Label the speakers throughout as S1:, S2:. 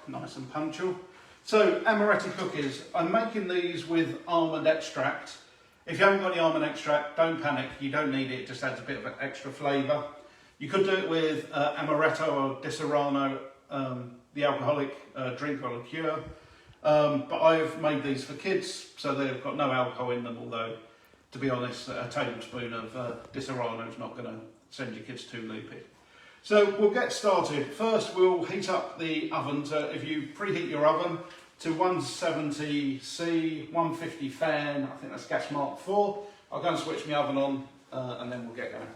S1: nice and punctual. So, Amaretti cookies. I'm making these with almond extract. If you haven't got the almond extract, don't panic. You don't need it. It just adds a bit of an extra flavour. You could do it with Amaretto or Disaronno, the alcoholic drink or liqueur. But I've made these for kids, so they've got no alcohol in them, although, to be honest, a tablespoon of Disaronno is not going to send your kids too loopy. So we'll get started. First, we'll heat up the oven. So if you preheat your oven to 170C, 150 fan, I think that's gas mark 4. I'll go and switch my oven on and then we'll get going.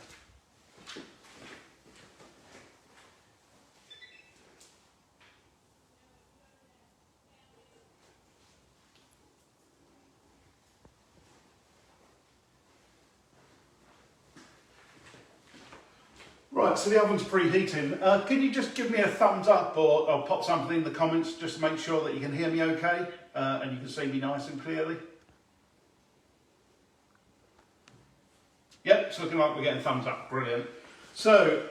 S1: Right, so the oven's preheating. Can you just give me a thumbs up or pop something in the comments just to make sure that you can hear me okay and you can see me nice and clearly? Yep, it's looking like we're getting thumbs up. Brilliant. So,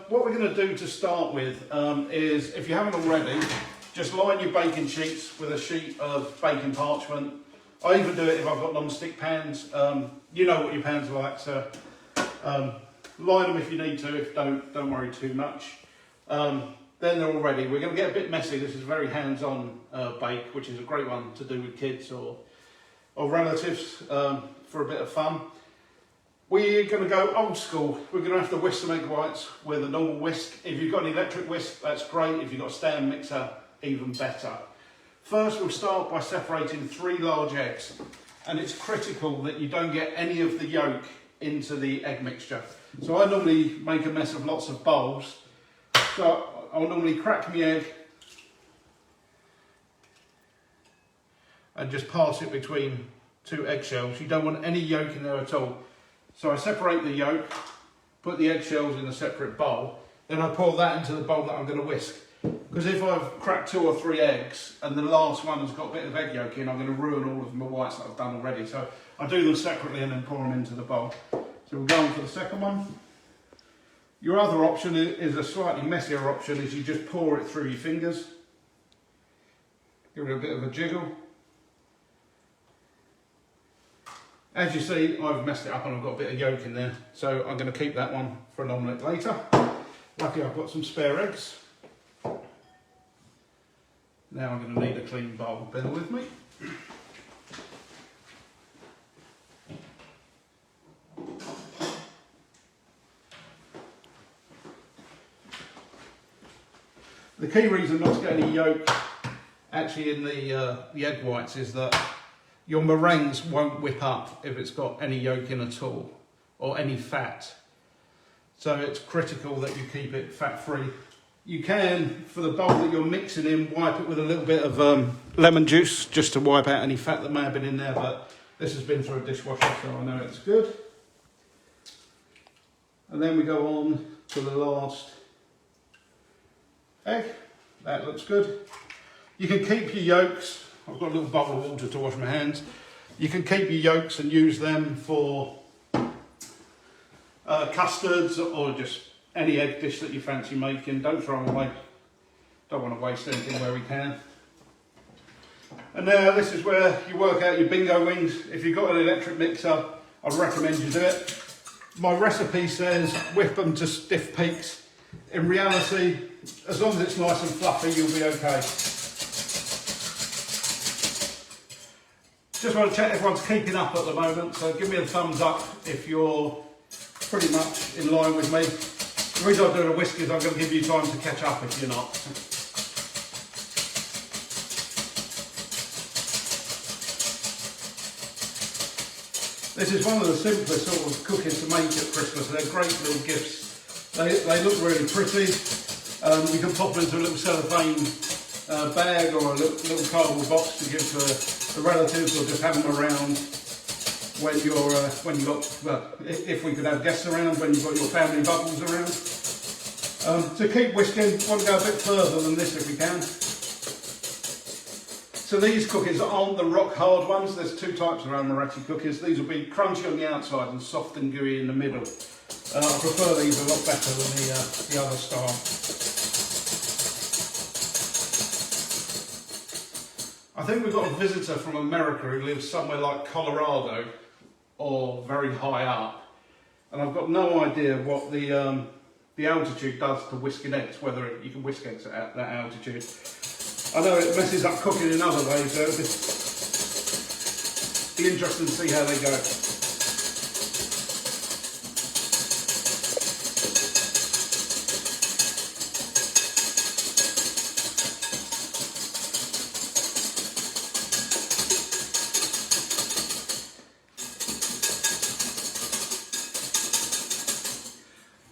S1: what we're going to do to start with is, if you haven't already, just line your baking sheets with a sheet of baking parchment. I even do it if I've got non-stick pans. You know what your pans are like, so line them if you need to. If don't worry too much. Then they're all ready. We're going to get a bit messy. This is a very hands-on bake, which is a great one to do with kids or relatives for a bit of fun. We're going to go old school. We're going to have to whisk some egg whites with a normal whisk. If you've got an electric whisk, that's great. If you've got a stand mixer, even better. First, we'll start by separating 3 large eggs. And it's critical that you don't get any of the yolk into the egg mixture. So I normally make a mess of lots of bowls. So I'll normally crack my egg and just pass it between 2 eggshells. You don't want any yolk in there at all. So I separate the yolk, put the eggshells in a separate bowl, then I pour that into the bowl that I'm going to whisk. Because if I've cracked 2 or 3 eggs and the last one has got a bit of egg yolk in, I'm going to ruin all of my whites that I've done already. So I do them separately and then pour them into the bowl. So we'll go on for the second one. Your other option is a slightly messier option, is you just pour it through your fingers. Give it a bit of a jiggle. As you see, I've messed it up and I've got a bit of yolk in there, so I'm going to keep that one for an omelette later. Lucky I've got some spare eggs. Now I'm going to need a clean bowl, bear with me. The key reason not to get any yolk actually in the egg whites is that your meringues won't whip up if it's got any yolk in at all, or any fat. So it's critical that you keep it fat-free. You can, for the bowl that you're mixing in, wipe it with a little bit of lemon juice, just to wipe out any fat that may have been in there, but this has been through a dishwasher, so I know it's good. And then we go on to the last egg. That looks good. You can keep your yolks. I've got a little bottle of water to wash my hands. You can keep your yolks and use them for custards or just any egg dish that you fancy making. Don't throw them away. Don't want to waste anything where we can. And now this is where you work out your bingo wings. If you've got an electric mixer, I'd recommend you do it. My recipe says whip them to stiff peaks. In reality, as long as it's nice and fluffy, you'll be okay. Just want to check everyone's keeping up at the moment, so give me a thumbs up if you're pretty much in line with me. The reason I'm doing a whisk is I'm going to give you time to catch up if you're not. This is one of the simplest sort of cookies to make at Christmas. They're great little gifts. They look really pretty. You can pop them into a little cellophane bag or a little cardboard box to give to the relatives, or just have them around when you've got, well, if we could have guests around, when you've got your family bubbles around. To keep whisking, I want to go a bit further than this if we can. So these cookies aren't the rock hard ones. There's 2 types of Amaretti cookies. These will be crunchy on the outside and soft and gooey in the middle. I prefer these a lot better than the other style. I think we've got a visitor from America who lives somewhere like Colorado or very high up, and I've got no idea what the altitude does to whisking eggs, whether you can whisk eggs at that altitude. I know it messes up cooking in other ways, so it'll be interesting to see how they go.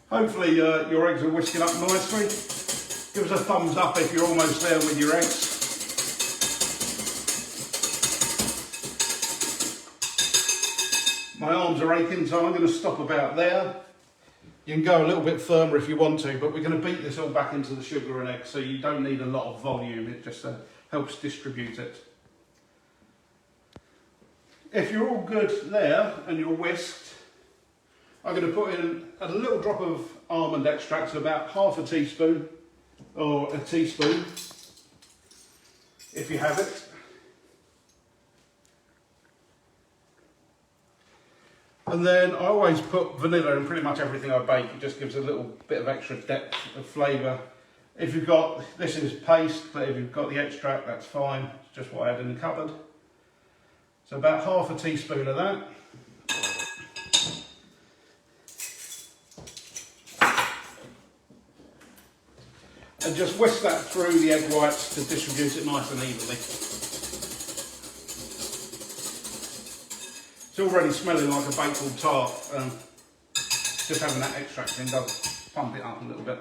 S1: Hopefully your eggs are whisking up nicely. Give us a thumbs up if you're almost there with your eggs. My arms are aching, so I'm going to stop about there. You can go a little bit firmer if you want to, but we're going to beat this all back into the sugar and eggs, so you don't need a lot of volume. It just helps distribute it. If you're all good there and you're whisked, I'm going to put in a little drop of almond extract, so about half a teaspoon or a teaspoon if you have it. And then I always put vanilla in pretty much everything I bake. It just gives a little bit of extra depth of flavour. If you've got, this is paste, but if you've got the extract, that's fine. It's just what I had in the cupboard. So about half a teaspoon of that. And just whisk that through the egg whites to distribute it nice and evenly. It's already smelling like a baked tart. Just having that extract in does pump it up a little bit.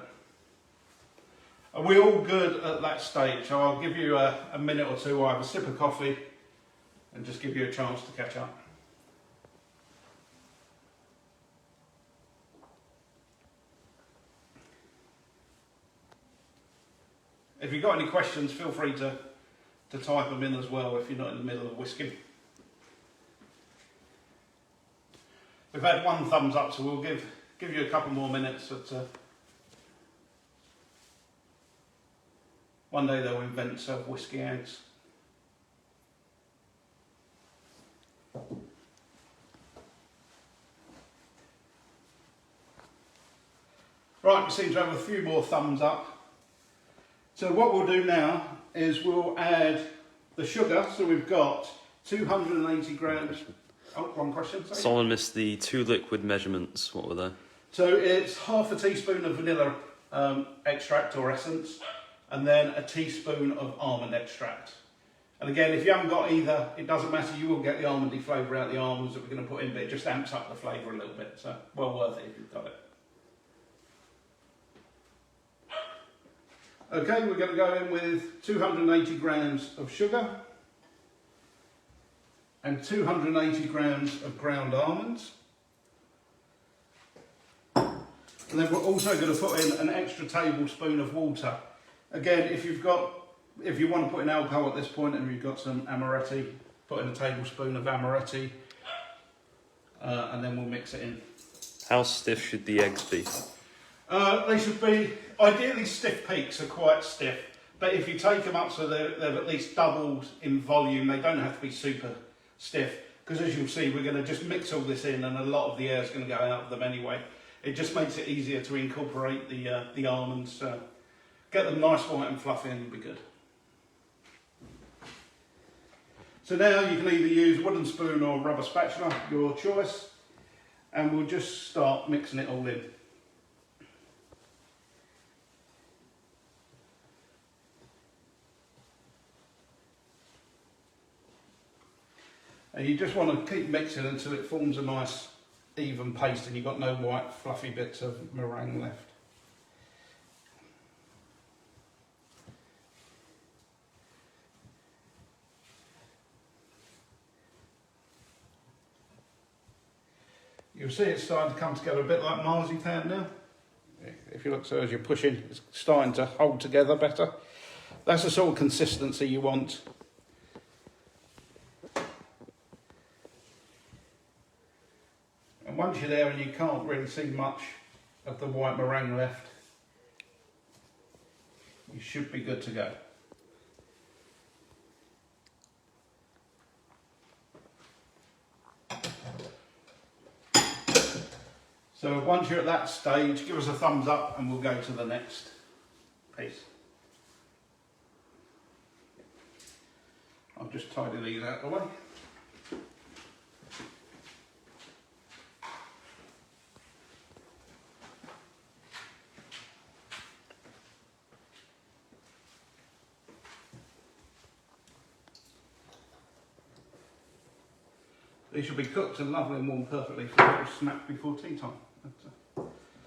S1: Are we all good at that stage? So I'll give you a minute or two. I'll have a sip of coffee and just give you a chance to catch up. If you've got any questions, feel free to type them in as well if you're not in the middle of whisking. We've had one thumbs up, so we'll give you a couple more minutes. One day they'll invent self-whisking eggs. Right, we seem to have a few more thumbs up. So what we'll do now is we'll add the sugar. So we've got 280 grams. Oh, wrong question. Sorry.
S2: Someone missed the 2 liquid measurements. What were they?
S1: So it's half a teaspoon of vanilla extract or essence, and then a teaspoon of almond extract. And again, if you haven't got either, it doesn't matter. You will get the almondy flavour out of the almonds that we're going to put in, but it just amps up the flavour a little bit. So well worth it if you've got it. Okay, we're going to go in with 280 grams of sugar and 280 grams of ground almonds. And then we're also going to put in an extra tablespoon of water. Again, if you want to put in alcohol at this point and you've got some Amaretti, put in a tablespoon of Amaretti, and then we'll mix it in.
S2: How stiff should the eggs be?
S1: They should be, ideally stiff peaks are quite stiff, but if you take them up so they've at least doubled in volume, they don't have to be super stiff, because as you'll see, we're going to just mix all this in and a lot of the air is going to go out of them anyway. It just makes it easier to incorporate the almonds. Get them nice, white and fluffy and you'll be good. So now you can either use wooden spoon or rubber spatula, your choice, and we'll just start mixing it all in. And you just want to keep mixing until it forms a nice even paste and you've got no white fluffy bits of meringue left. You'll see it's starting to come together a bit like marzipan now. If you look, so as you're pushing, it's starting to hold together better. That's the sort of consistency you want. And once you're there and you can't really see much of the white meringue left, you should be good to go. So once you're at that stage, give us a thumbs up and we'll go to the next piece. I'll just tidy these out of the way. These should be cooked and lovely and warm perfectly for a little snack before tea time.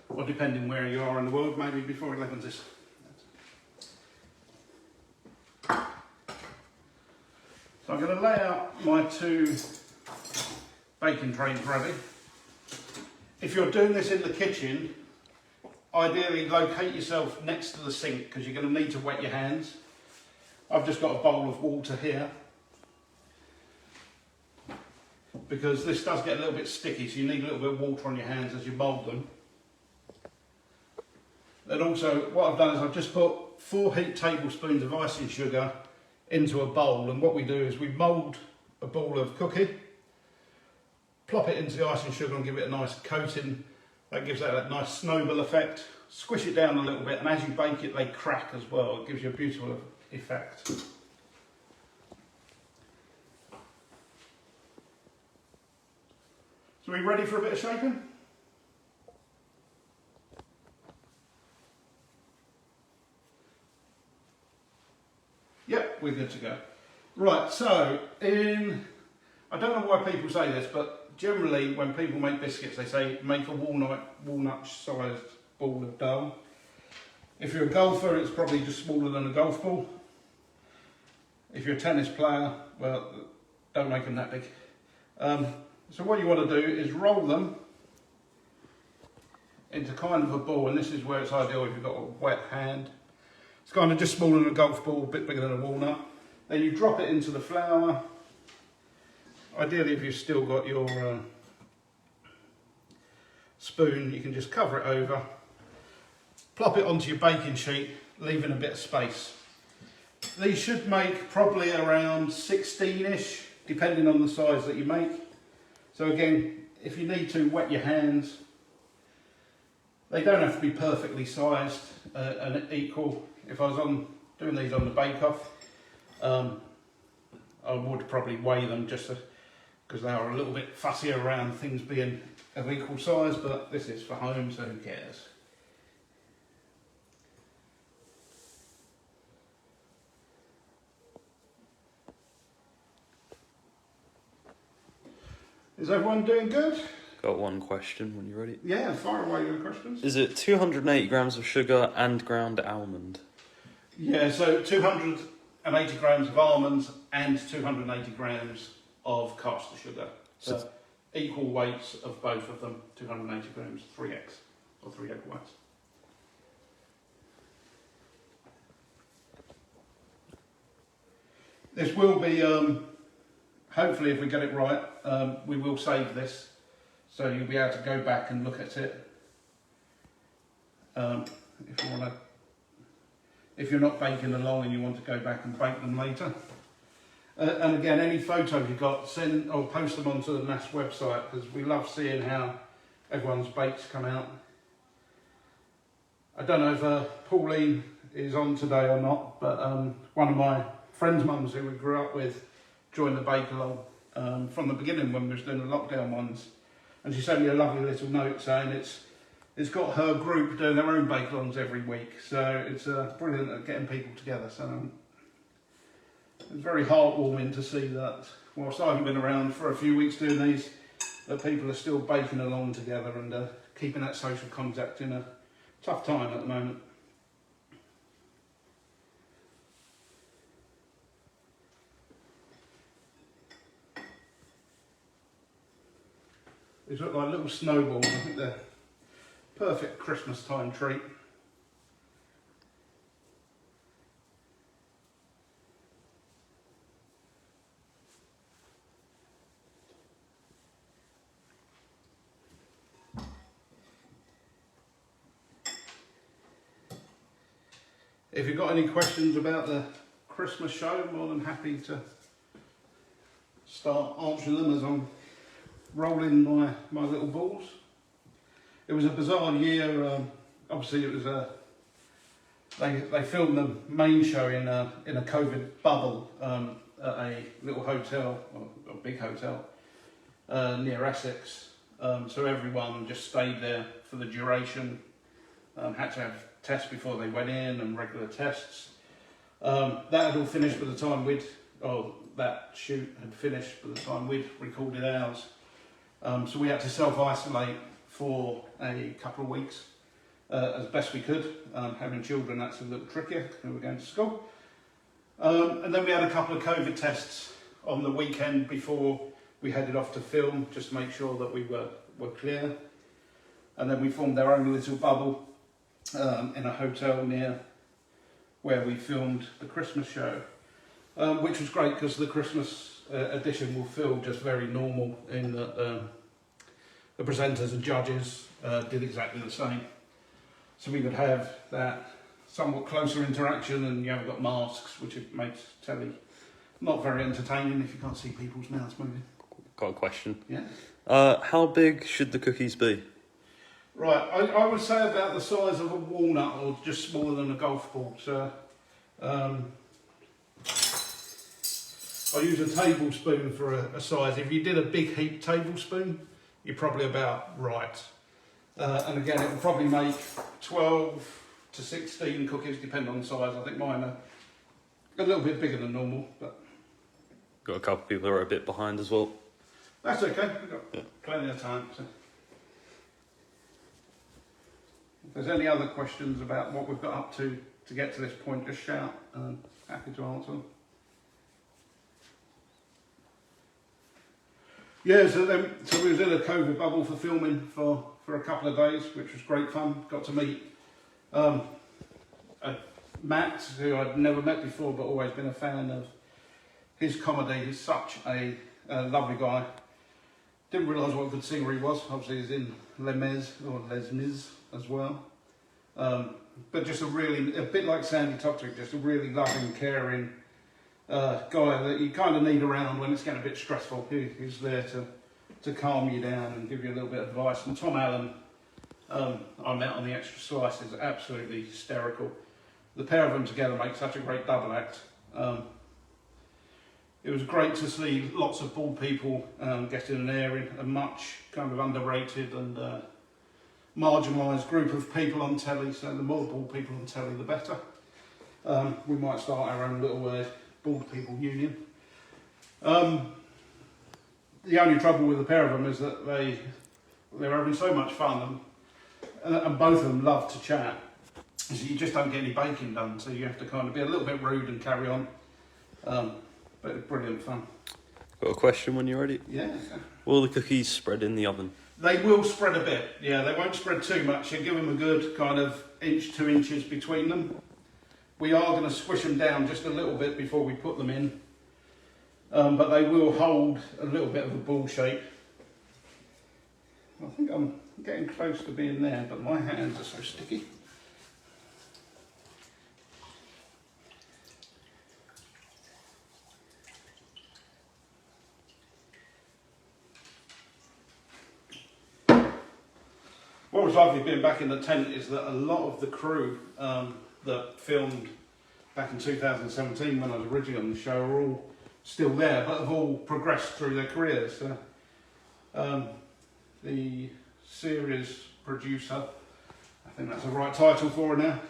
S1: Or depending where you are in the world, maybe before 11 is. So I'm going to lay out my 2 baking trays ready. If you're doing this in the kitchen, ideally locate yourself next to the sink because you're going to need to wet your hands. I've just got a bowl of water here, because this does get a little bit sticky, so you need a little bit of water on your hands as you mould them. And also, what I've done is I've just put 4 heaped tablespoons of icing sugar into a bowl, and what we do is we mould a ball of cookie, plop it into the icing sugar and give it a nice coating. That gives that nice snowball effect. Squish it down a little bit, and as you bake it, they crack as well. It gives you a beautiful effect. So are we ready for a bit of shaping? Yep, we're good to go. Right, so I don't know why people say this, but generally when people make biscuits, they say make a walnut sized ball of dough. If you're a golfer, it's probably just smaller than a golf ball. If you're a tennis player, well, don't make them that big. So what you want to do is roll them into kind of a ball, and this is where it's ideal if you've got a wet hand. It's kind of just smaller than a golf ball, a bit bigger than a walnut. Then you drop it into the flour. Ideally, if you've still got your spoon, you can just cover it over. Plop it onto your baking sheet, leaving a bit of space. These should make probably around 16-ish, depending on the size that you make. So again, if you need to, wet your hands. They don't have to be perfectly sized and equal. If I was doing these on the bake-off, I would probably weigh them just because they are a little bit fussy around things being of equal size, but this is for home, so who cares? Is everyone doing good?
S2: Got one question when you're ready.
S1: Yeah, fire away your questions.
S2: Is it 280 grams of sugar and ground almond?
S1: Yeah, so 280 grams of almonds and 280 grams of caster sugar. So equal weights of both of them, 280 grams, 3 eggs, or 3 egg whites. This will be, hopefully if we get it right, we will save this. So you'll be able to go back and look at it. If you want to, if you're not baking along and you want to go back and bake them later. And again, any photos you've got, send or post them onto the NASS website, because we love seeing how everyone's bakes come out. I don't know if Pauline is on today or not, but one of my friend's mums who we grew up with joined the bake along from the beginning when we was doing the lockdown ones. And she sent me a lovely little note saying it's got her group doing their own bake-alongs every week. So it's brilliant at getting people together. So it's very heartwarming to see that, whilst I haven't been around for a few weeks doing these, that people are still baking along together and keeping that social contact in a tough time at the moment. These look like little snowballs. I think they're perfect Christmas time treat. If you've got any questions about the Christmas show, I'm more than happy to start answering them as I'm rolling my little balls. it was a bizarre year. Obviously, it was they filmed the main show in a COVID bubble at a little hotel, or a big hotel, near Essex. So everyone just stayed there for the duration. Had to have tests before they went in, and regular tests. That had all finished by the time that shoot had finished by the time we'd recorded ours. So we had to self-isolate for a couple of weeks as best we could. Having children, that's a little trickier when we're going to school. And then we had a couple of COVID tests on the weekend before we headed off to film, just to make sure that we were clear. And then we formed our own little bubble in a hotel near where we filmed the Christmas show, which was great because the Christmas edition will feel just very normal in that the presenters and judges did exactly the same. So we would have that somewhat closer interaction, and you haven't got masks, which makes telly not very entertaining if you can't see people's mouths moving.
S2: Got a question.
S1: Yeah.
S2: How big should the cookies be?
S1: Right, I would say about the size of a walnut, or just smaller than a golf ball. So I use a tablespoon for a size. If you did a big heap tablespoon, you're probably about right. And again, it will probably make 12 to 16 cookies, depending on the size. I think mine are a little bit bigger than normal, but
S2: Got a couple of people who are a bit behind as well.
S1: that's okay. We've got plenty of time. So. If there's any other questions about what we've got up to get to this point, just shout, and I'm happy to answer them. Yeah, so we was in a COVID bubble for filming for a couple of days, which was great fun. Got to meet Matt, who I'd never met before, but always been a fan of his comedy. He's such a lovely guy. Didn't realise what a good singer he was. Obviously he's in Les Mis as well. But just a bit like Sandy Toxic, just a really loving, caring guy that you kind of need around when it's getting a bit stressful. Who's there to calm you down and give you a little bit of advice. And Tom Allen, I met on the Extra Slice, is absolutely hysterical. The pair of them together make such a great double act. It was great to see lots of bald people getting an airing, a much kind of underrated and marginalised group of people on telly, so the more bald people on telly the better. We might start our own little bald people union. The only trouble with the pair of them is that they're having so much fun, and both of them love to chat, so you just don't get any baking done, so you have to kind of be a little bit rude and carry on. But it's brilliant fun.
S2: Got a question when you're ready?
S1: Yeah.
S2: Will the cookies spread in the oven?
S1: They will spread a bit, yeah, they won't spread too much. You give them a good kind of 2 inches between them. We are going to squish them down just a little bit before we put them in. But they will hold a little bit of a ball shape. I think I'm getting close to being there, but my hands are so sticky. What was lovely being back in the tent is that a lot of the crew that filmed back in 2017 when I was originally on the show are all still there, but have all progressed through their careers. The series producer, I think that's the right title for her now,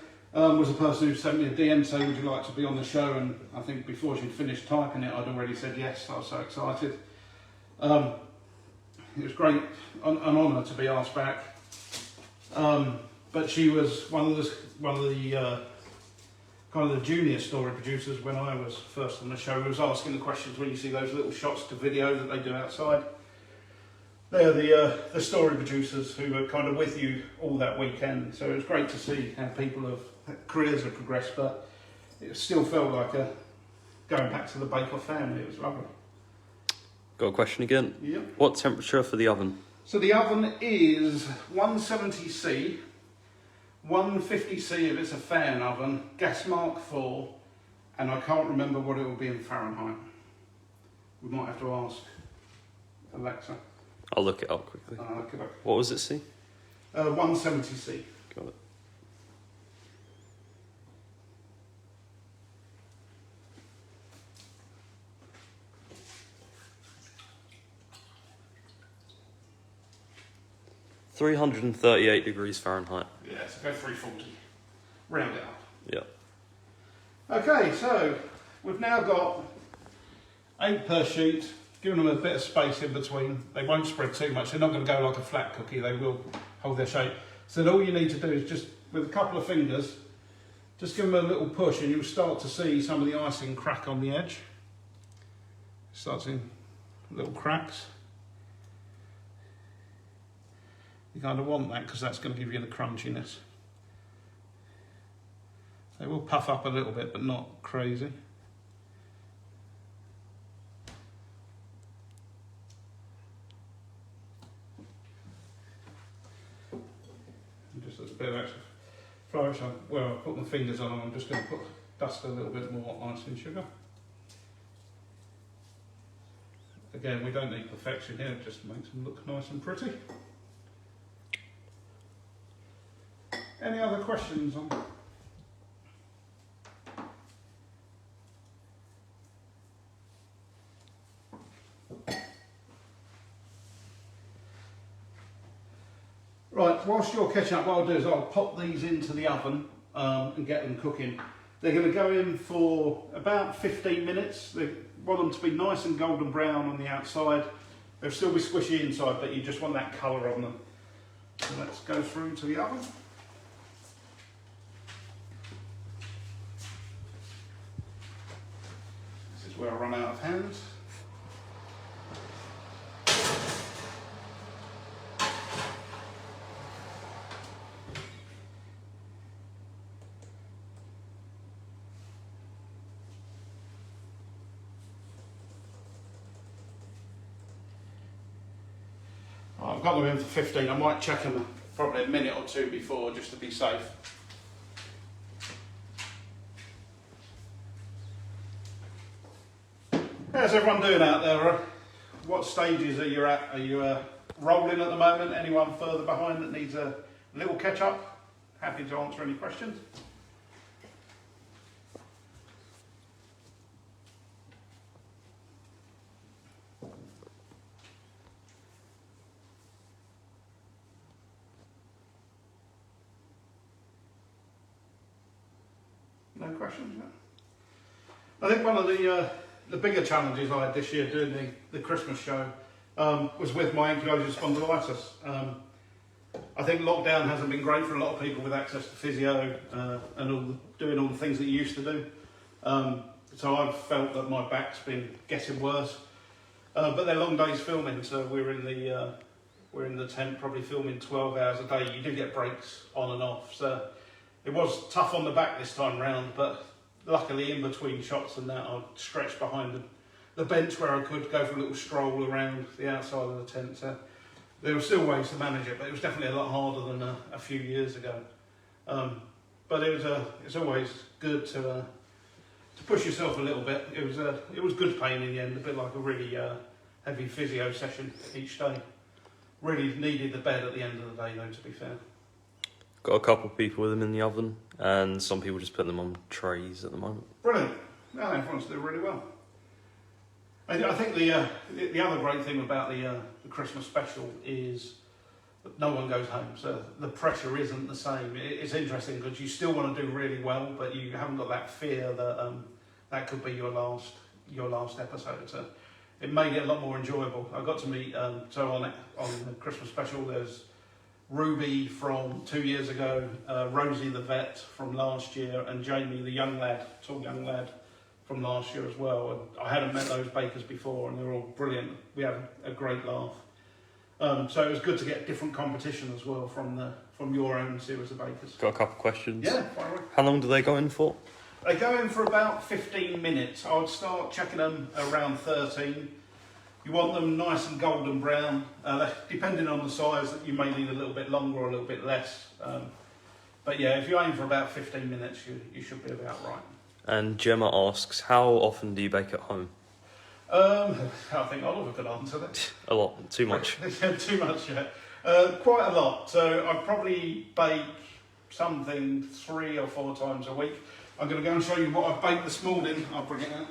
S1: was a person who sent me a DM saying, would you like to be on the show? And I think before she'd finished typing it, I'd already said yes. I was so excited. It was great, an honour to be asked back. But she was one of the kind of the junior story producers when I was first on the show. Who was asking the questions when you see those little shots to video that they do outside. They're the story producers who were kind of with you all that weekend. So it was great to see how careers have progressed, but it still felt like going back to the Bake Off family. It was lovely.
S2: Got a question again?
S1: Yep.
S2: What temperature for the oven?
S1: So the oven is 170C, 150C if it's a fan oven, gas mark 4, and I can't remember what it will be in Fahrenheit. We might have to ask Alexa.
S2: I'll look it up quickly.
S1: Okay.
S2: What was it, C?
S1: 170C.
S2: Got it. £338
S1: Yeah, so go 340. Round it up.
S2: Yeah.
S1: Okay, so we've now got 8 per sheet, giving them a bit of space in between. They won't spread too much. They're not going to go like a flat cookie. They will hold their shape. So all you need to do is just, with a couple of fingers, just give them a little push and you'll start to see some of the icing crack on the edge. Start seeing little cracks. You kind of want that because that's going to give you the crunchiness. They will puff up a little bit, but not crazy. And just as a bit of extra flourish, where I put my fingers on, I'm just going to dust a little bit more icing sugar. Again, we don't need perfection here, it just makes them look nice and pretty. Any other questions on? Right, whilst you're catching up, what I'll do is I'll pop these into the oven and get them cooking. They're going to go in for about 15 minutes. They want them to be nice and golden brown on the outside. They'll still be squishy inside, but you just want that colour on them. So let's go through to the oven. This is where I run out of hands. I've got them in for 15. I might check them probably a minute or two before just to be safe. How's everyone doing out there? What stages are you at? Are you rolling at the moment? Anyone further behind that needs a little catch up? Happy to answer any questions. No questions? No? I think one of the bigger challenges I had this year doing the Christmas show was with my ankylosing spondylitis. I think lockdown hasn't been great for a lot of people with access to physio and doing all the things that you used to do. So I've felt that my back's been getting worse. But they're long days filming, so we're in the tent probably filming 12 hours a day. You do get breaks on and off, so it was tough on the back this time round, but luckily in between shots and that I stretched behind the bench where I could go for a little stroll around the outside of the tent. So there were still ways to manage it, but it was definitely a lot harder than a few years ago. But it's always good to push yourself a little bit. It was good pain in the end, a bit like a really heavy physio session each day. Really needed the bed at the end of the day though, to be fair.
S2: Got a couple of people with them in the oven, and some people just put them on trays at the moment.
S1: Brilliant. No, everyone's doing really well. I think the other great thing about the Christmas special is that no one goes home, so the pressure isn't the same. It's interesting because you still want to do really well, but you haven't got that fear that that could be your last episode. So it made it a lot more enjoyable. I got to meet so on the Christmas special. There's Ruby from 2 years ago, Rosie the vet from last year, and Jamie the tall young lad from last year as well. And I hadn't met those bakers before, and they were all brilliant. We had a great laugh. So it was good to get different competition as well from your own series of bakers.
S2: Got a couple of questions.
S1: Yeah, fire away.
S2: How long do they go in for?
S1: They go in for about 15 minutes. I would start checking them around 13. You want them nice and golden brown. Depending on the size, you may need a little bit longer or a little bit less. But yeah, if you aim for about 15 minutes, you should be about right.
S2: And Gemma asks, how often do you bake at home?
S1: I think Oliver could answer that.
S2: A lot, too much.
S1: Too much, yeah. Quite a lot. So I probably bake something 3 or 4 times a week. I'm going to go and show you what I baked this morning. I'll bring it out.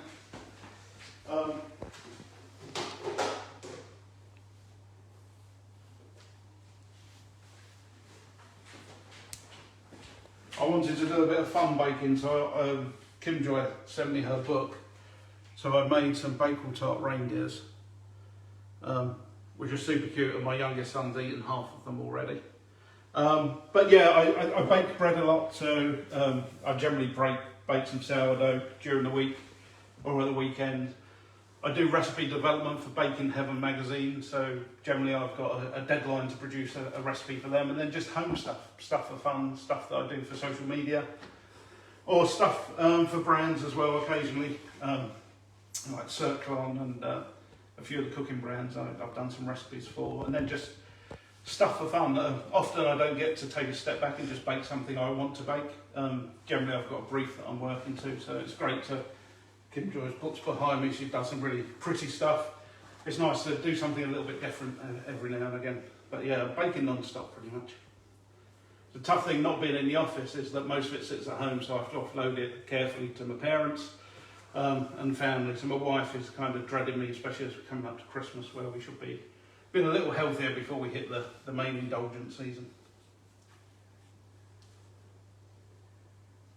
S1: I wanted to do a bit of fun baking, so Kim Joy sent me her book. So I made some bakewell tart reindeers, which are super cute, and my youngest son's eaten half of them already. But yeah, I bake bread a lot, so I generally bake some sourdough during the week or at the weekend. I do recipe development for Baking Heaven magazine, so generally I've got a deadline to produce a recipe for them, and then just home stuff for fun, stuff that I do for social media, or stuff for brands as well occasionally, like Circlon and a few of the cooking brands I've done some recipes for, and then just stuff for fun. Often I don't get to take a step back and just bake something I want to bake. Generally I've got a brief that I'm working to, so it's great to... Kim Joy's book's behind me, she does some really pretty stuff. It's nice to do something a little bit different every now and again. But yeah, baking non-stop pretty much. The tough thing not being in the office is that most of it sits at home, so I have to offload it carefully to my parents and family. So my wife is kind of dreading me, especially as we're coming up to Christmas, where we should be being a little healthier before we hit the main indulgent season.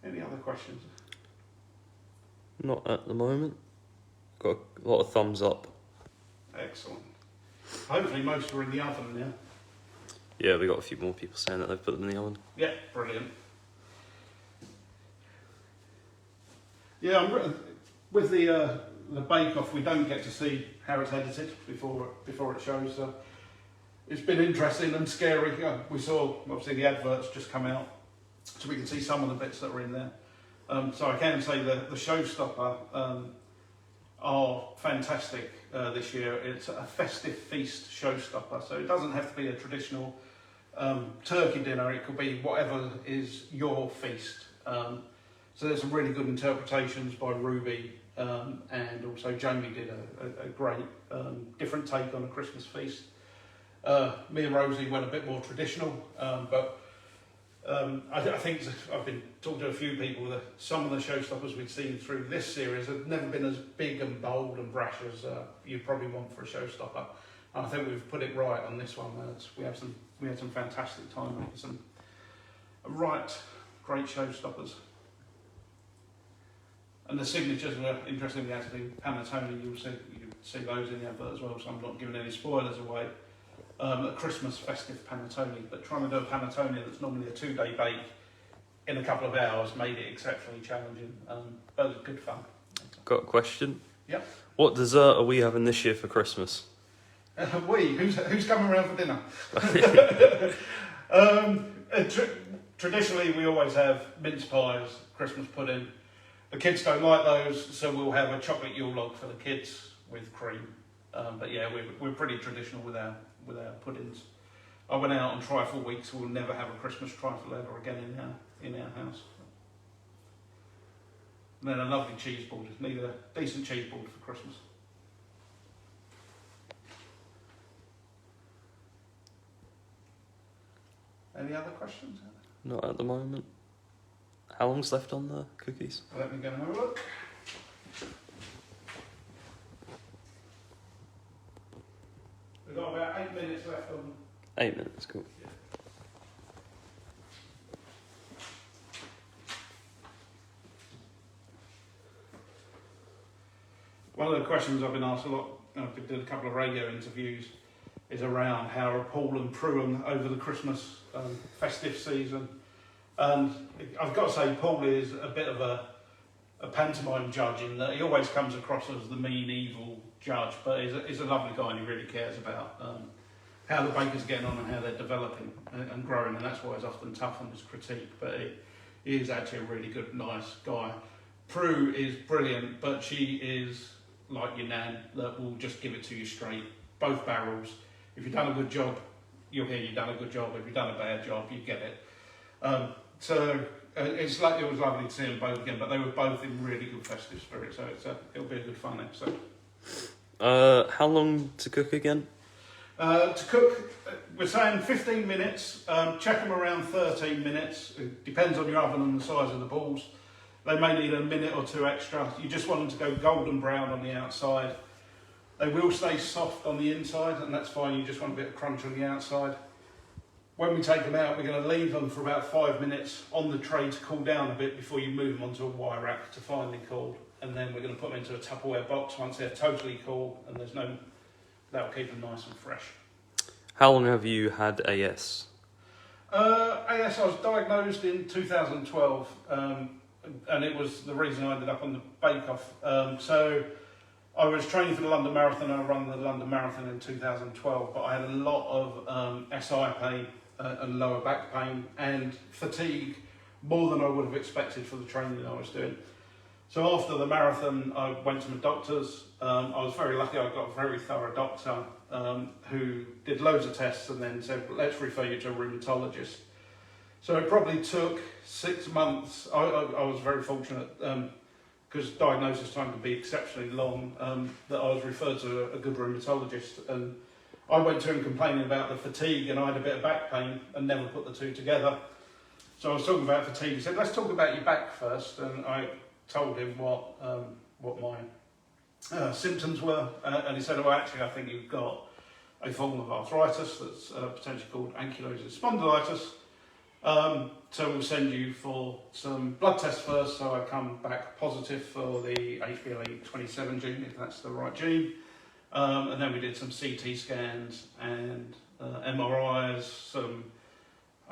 S1: Any other questions?
S2: Not at the moment. Got a lot of thumbs up.
S1: Excellent. Hopefully most are in the oven now.
S2: Yeah, we got a few more people saying that they've put them in the oven.
S1: Yeah, brilliant. Yeah, with the bake-off, we don't get to see how it's edited before it shows. So it's been interesting and scary. We saw, obviously, the adverts just come out, so we can see some of the bits that are in there. So I can say that the showstopper are fantastic this year. It's a festive feast showstopper, so it doesn't have to be a traditional turkey dinner. It could be whatever is your feast. So there's some really good interpretations by Ruby, and also Jamie did a great different take on a Christmas feast. Me and Rosie went a bit more traditional, but I think I've been talking to a few people that some of the showstoppers we've seen through this series have never been as big and bold and brash as you'd probably want for a showstopper. And I think we've put it right on this one. We had some fantastic time making some great showstoppers. And the signatures were interesting. We had to do panettone. You see those in the advert as well. So I'm not giving any spoilers away. A Christmas festive panettone, but trying to do a panettone that's normally a 2-day bake in a couple of hours made it exceptionally challenging, but it was good fun.
S2: Got a question?
S1: Yep.
S2: What dessert are we having this year for Christmas?
S1: Who's coming around for dinner? Traditionally, we always have mince pies, Christmas pudding. The kids don't like those, so we'll have a chocolate Yule log for the kids with cream. But yeah, we're pretty traditional with our puddings. I went out on trifle week, so we'll never have a Christmas trifle ever again in our house. And then a lovely cheese board. Need a decent cheese board for Christmas. Any other questions?
S2: Not at the moment. How long's left on the cookies?
S1: Let me go and have a look. We've got about 8 minutes left on.
S2: 8 minutes, cool.
S1: Yeah. One of the questions I've been asked a lot, I've did a couple of radio interviews, is around how are Paul and Prue over the Christmas festive season. And I've got to say, Paul is a bit of a pantomime judge in that he always comes across as the mean, evil judge, but he's a lovely guy and he really cares about how the bakers are getting on and how they're developing and growing, and that's why he's often tough on his critique, but he is actually a really good, nice guy. Prue is brilliant, but she is like your nan, that will just give it to you straight, both barrels. If you've done a good job, you'll hear you've done a good job. If you've done a bad job, you get it. It was lovely to see them both again, but they were both in really good festive spirit, so it'll be a good fun episode.
S2: How long to cook again?
S1: To cook, we're saying 15 minutes, check them around 13 minutes. It depends on your oven and the size of the balls. They may need a minute or two extra. You just want them to go golden brown on the outside. They will stay soft on the inside, and that's fine. You just want a bit of crunch on the outside. When we take them out, we're going to leave them for about 5 minutes on the tray to cool down a bit before you move them onto a wire rack to finally cool. And then we're going to put them into a Tupperware box once they're totally cool, and that'll keep them nice and fresh.
S2: How long have you had AS?
S1: AS, I was diagnosed in 2012, and it was the reason I ended up on the bake-off. So I was training for the London Marathon, and I ran the London Marathon in 2012, but I had a lot of SI pain and lower back pain and fatigue, more than I would have expected for the training I was doing. So after the marathon, I went to my doctors. I was very lucky. I got a very thorough doctor who did loads of tests and then said, let's refer you to a rheumatologist. So it probably took 6 months. I was very fortunate because diagnosis time can be exceptionally long, that I was referred to a good rheumatologist. And I went to him complaining about the fatigue, and I had a bit of back pain and never put the two together. So I was talking about fatigue. He said, let's talk about your back first. And I told him what my symptoms were, and he said, well, actually, I think you've got a form of arthritis that's potentially called ankylosing spondylitis. So we'll send you for some blood tests first. So I come back positive for the HbA27 gene, if that's the right gene. And then we did some CT scans and MRIs,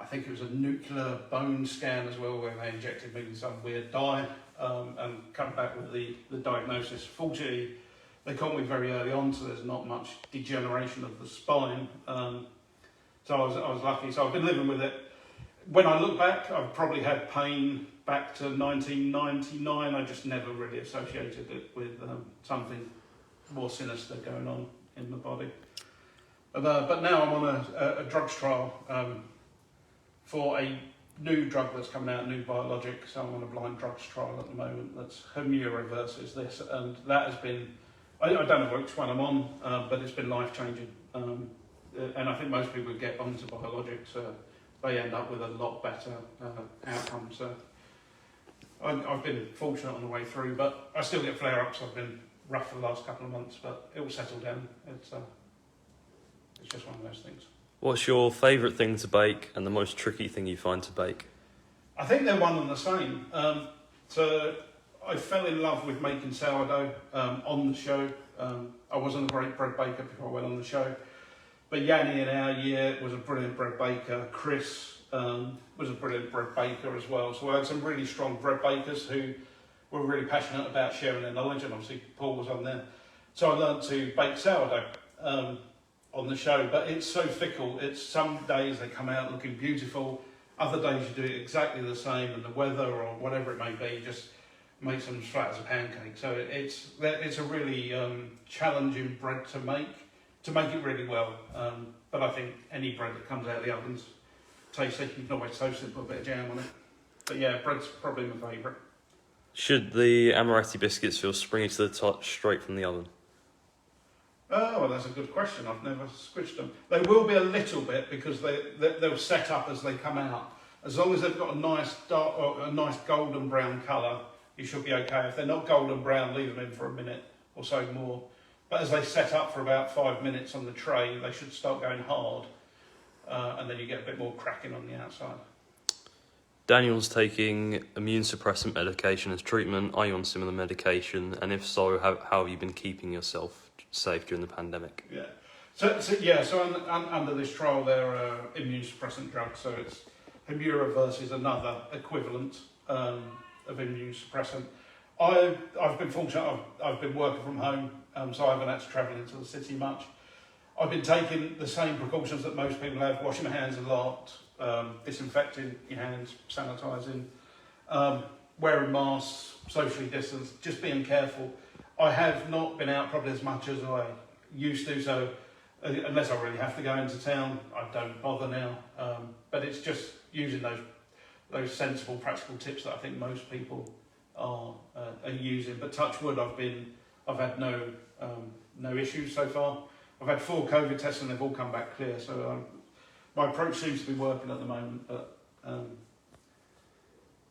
S1: I think it was a nuclear bone scan as well, where they injected me with some weird dye, and come back with the diagnosis. Fortunately, they caught me very early on, so there's not much degeneration of the spine. So I was lucky. So I've been living with it. When I look back, I've probably had pain back to 1999. I just never really associated it with something more sinister going on in the body. But now I'm on a drugs trial for a new drug that's coming out, new biologic. So I'm on a blind drugs trial at the moment. That's Hillery versus this, and that has been, I don't know which one I'm on, but it's been life-changing. And I think most people who get onto biologics, they end up with a lot better outcome. So I've been fortunate on the way through, but I still get flare-ups. I've been rough for the last couple of months, but it will settle down. It's just one of those things.
S2: What's your favourite thing to bake and the most tricky thing you find to bake?
S1: I think they're one and the same. So I fell in love with making sourdough on the show. I wasn't a great bread baker before I went on the show, but Yanni in our year was a brilliant bread baker. Chris was a brilliant bread baker as well. So I had some really strong bread bakers who were really passionate about sharing their knowledge, and obviously Paul was on there. So I learned to bake sourdough on the show, but it's so fickle. It's some days they come out looking beautiful, other days you do it exactly the same, and the weather or whatever it may be just makes them as flat as a pancake. So it's a really challenging bread to make it really well. But I think any bread that comes out of the oven's tasty. You can always toast it, put a bit of jam on it. But yeah, bread's probably my favourite.
S2: Should the Amaretti biscuits feel springy to the top straight from the oven?
S1: Oh, well, that's a good question. I've never squished them. They will be a little bit because they'll set up as they come out. As long as they've got a nice dark, or a nice golden brown colour, you should be okay. If they're not golden brown, leave them in for a minute or so more. But as they set up for about 5 minutes on the tray, they should start going hard, and then you get a bit more cracking on the outside.
S2: Daniel's taking immune suppressant medication as treatment. Are you on similar medication? And if so, how have you been keeping yourself safe during the pandemic?
S1: Yeah. So under this trial, there are immune suppressant drugs. So it's Hillery versus another equivalent of immune suppressant. I've been fortunate. I've been working from home, so I haven't had to travel into the city much. I've been taking the same precautions that most people have: washing my hands a lot, disinfecting your hands, sanitising, wearing masks, socially distanced, just being careful. I have not been out probably as much as I used to, so unless I really have to go into town, I don't bother now. But it's just using those sensible, practical tips that I think most people are using. But touch wood, I've had no issues so far. I've had 4 COVID tests and they've all come back clear. So my approach seems to be working at the moment, but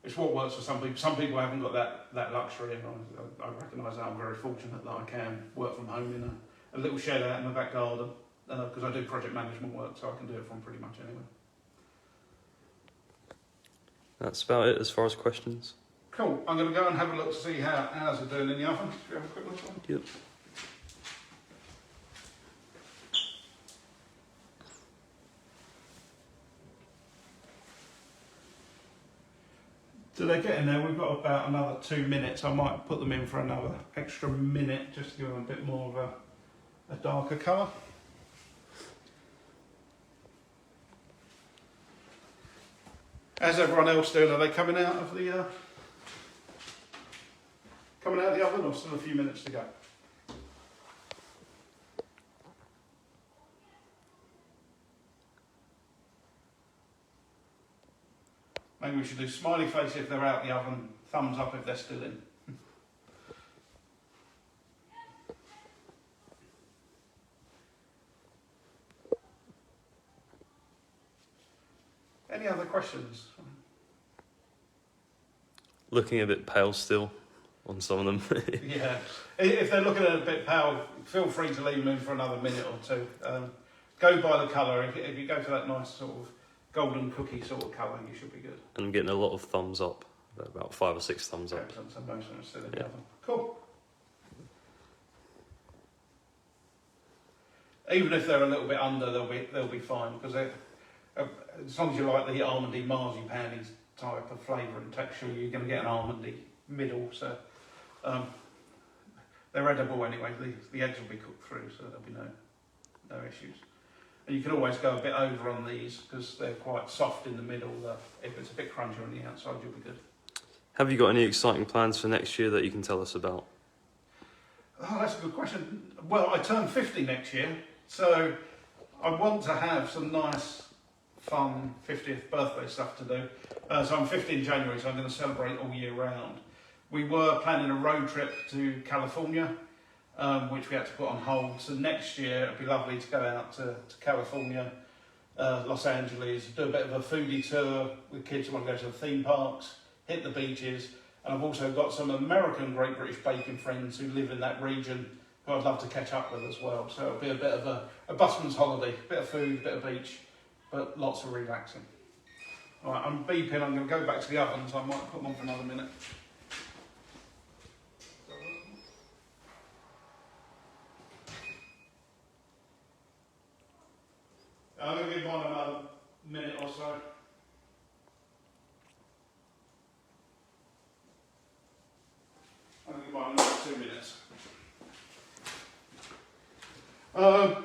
S1: it's what works for some people. Some people haven't got that luxury, and I recognise that. I'm very fortunate that I can work from home in a little shed out in the back garden, because I do project management work, so I can do it from pretty much anywhere.
S2: That's about it as far as questions.
S1: Cool. I'm going to go and have a look to see how ours are doing in the oven. Should we have a quick look?
S2: Yep.
S1: Do they get in there? We've got about another 2 minutes. I might put them in for another extra minute just to give them a bit more of a darker colour. How's everyone else doing? Are they coming out of the oven, or still a few minutes to go? Maybe we should do smiley face if they're out the oven, thumbs up if they're still in. Any other questions?
S2: Looking a bit pale still on some of them.
S1: Yeah, if they're looking a bit pale, feel free to leave them in for another minute or two. Go by the colour. If you go for that nice sort of golden cookie sort of colour, you should be good.
S2: And I'm getting a lot of thumbs up, about 5 or 6 thumbs up.
S1: So most of them are still in the oven. Cool. Even if they're a little bit under, they'll be fine, because as long as you like the almondy marzipan type of flavour and texture, you're going to get an almondy middle. So they're edible anyway. The eggs will be cooked through, so there'll be no issues. And you can always go a bit over on these because they're quite soft in the middle. If it's a bit crunchy on the outside, you'll be good.
S2: Have you got any exciting plans for next year that you can tell us about?
S1: Oh, that's a good question. Well, I turn 50 next year, so I want to have some nice, fun 50th birthday stuff to do. So I'm 50 in January, so I'm going to celebrate all year round. We were planning a road trip to California, which we had to put on hold. So next year it'd be lovely to go out to California, Los Angeles, do a bit of a foodie tour with kids who want to go to the theme parks, hit the beaches. And I've also got some American Great British Bacon friends who live in that region who I'd love to catch up with as well. So it'll be a bit of a busman's holiday, a bit of food, a bit of beach, but lots of relaxing. All right, I'm beeping, I'm going to go back to the oven, so I might put them on for another minute. I'm going to give mine another minute or so. I'm going to give mine another 2 minutes.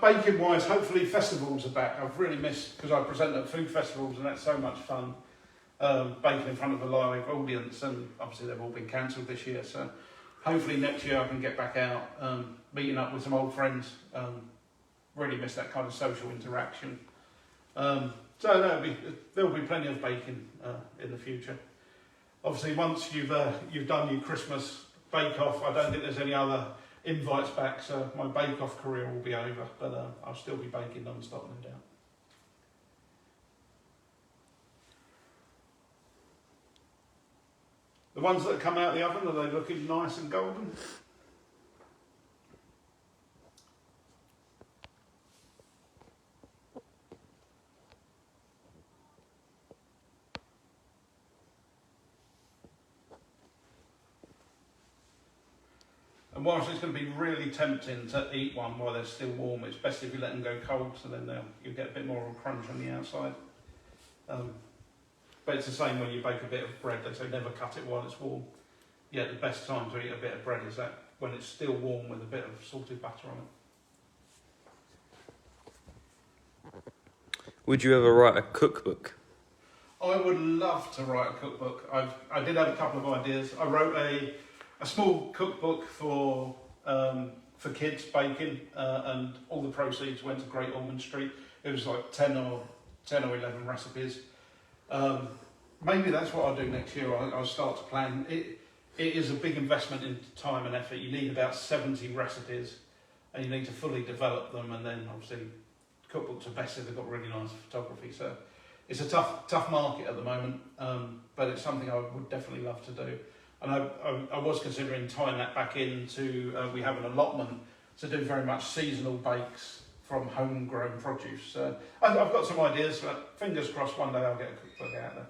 S1: Baking wise, hopefully festivals are back. I've really missed, because I present at food festivals and that's so much fun, baking in front of a live audience, and obviously they've all been cancelled this year, so hopefully next year I can get back out, meeting up with some old friends. Really miss that kind of social interaction. So there'll be plenty of baking in the future. Obviously, once you've done your Christmas bake-off, I don't think there's any other invites back, so my bake-off career will be over, but I'll still be baking non-stop, no doubt. The ones that come out of the oven, are they looking nice and golden? And whilst it's going to be really tempting to eat one while they're still warm, it's best if you let them go cold, so then you'll get a bit more of a crunch on the outside. But it's the same when you bake a bit of bread. They say never cut it while it's warm. Yeah, the best time to eat a bit of bread is that when it's still warm with a bit of salted butter on it.
S2: Would you ever write a cookbook?
S1: I would love to write a cookbook. I did have a couple of ideas. I wrote a small cookbook for kids baking, and all the proceeds went to Great Ormond Street. It was like 10 or 11 recipes. Maybe that's what I'll do next year. I'll start to plan. It is a big investment in time and effort. You need about 70 recipes, and you need to fully develop them, and then obviously cookbooks are best if they've got really nice photography. So it's a tough market at the moment, but it's something I would definitely love to do. And I was considering tying that back into, we have an allotment to do very much seasonal bakes from homegrown produce. So I've got some ideas, but fingers crossed one day I'll get a cookbook out there.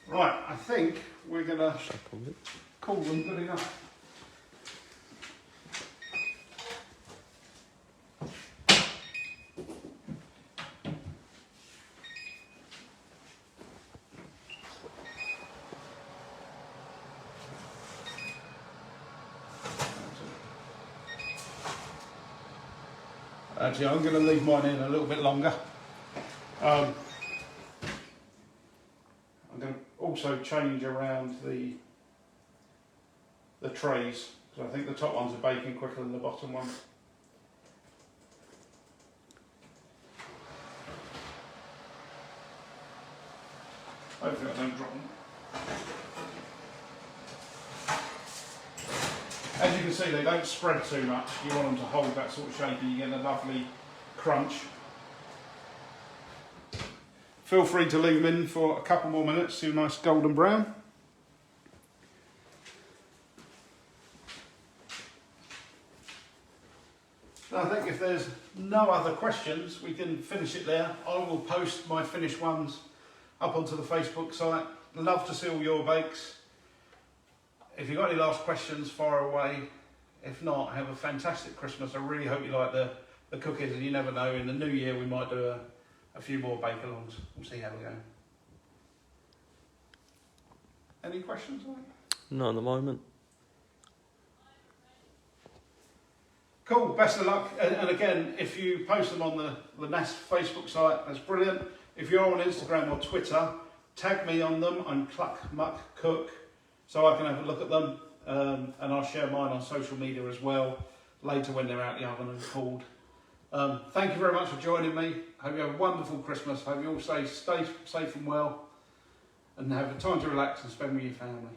S1: Right, I think we're going to call them good enough. Actually, I'm going to leave mine in a little bit longer. I'm going to also change around the trays, because I think the top ones are baking quicker than the bottom ones. Hopefully I don't drop them. As you can see, they don't spread too much. You want them to hold that sort of shape and you get a lovely crunch. Feel free to leave them in for a couple more minutes, see a nice golden brown. I think if there's no other questions, we can finish it there. I will post my finished ones up onto the Facebook site. Love to see all your bakes. If you've got any last questions, fire away. If not, have a fantastic Christmas. I really hope you like the cookies, and you never know, in the new year we might do a few more bake-alongs. We'll see how we go. Any questions?
S2: Not at the moment.
S1: Cool, best of luck. And again, if you post them on the NASS Facebook site, that's brilliant. If you're on Instagram or Twitter, tag me on them. I'm Cluck Muck Cook, so I can have a look at them. And I'll share mine on social media as well, later when they're out the oven and cooled. Thank you very much for joining me. Hope you have a wonderful Christmas. Hope you all stay safe and well, and have a time to relax and spend with your family.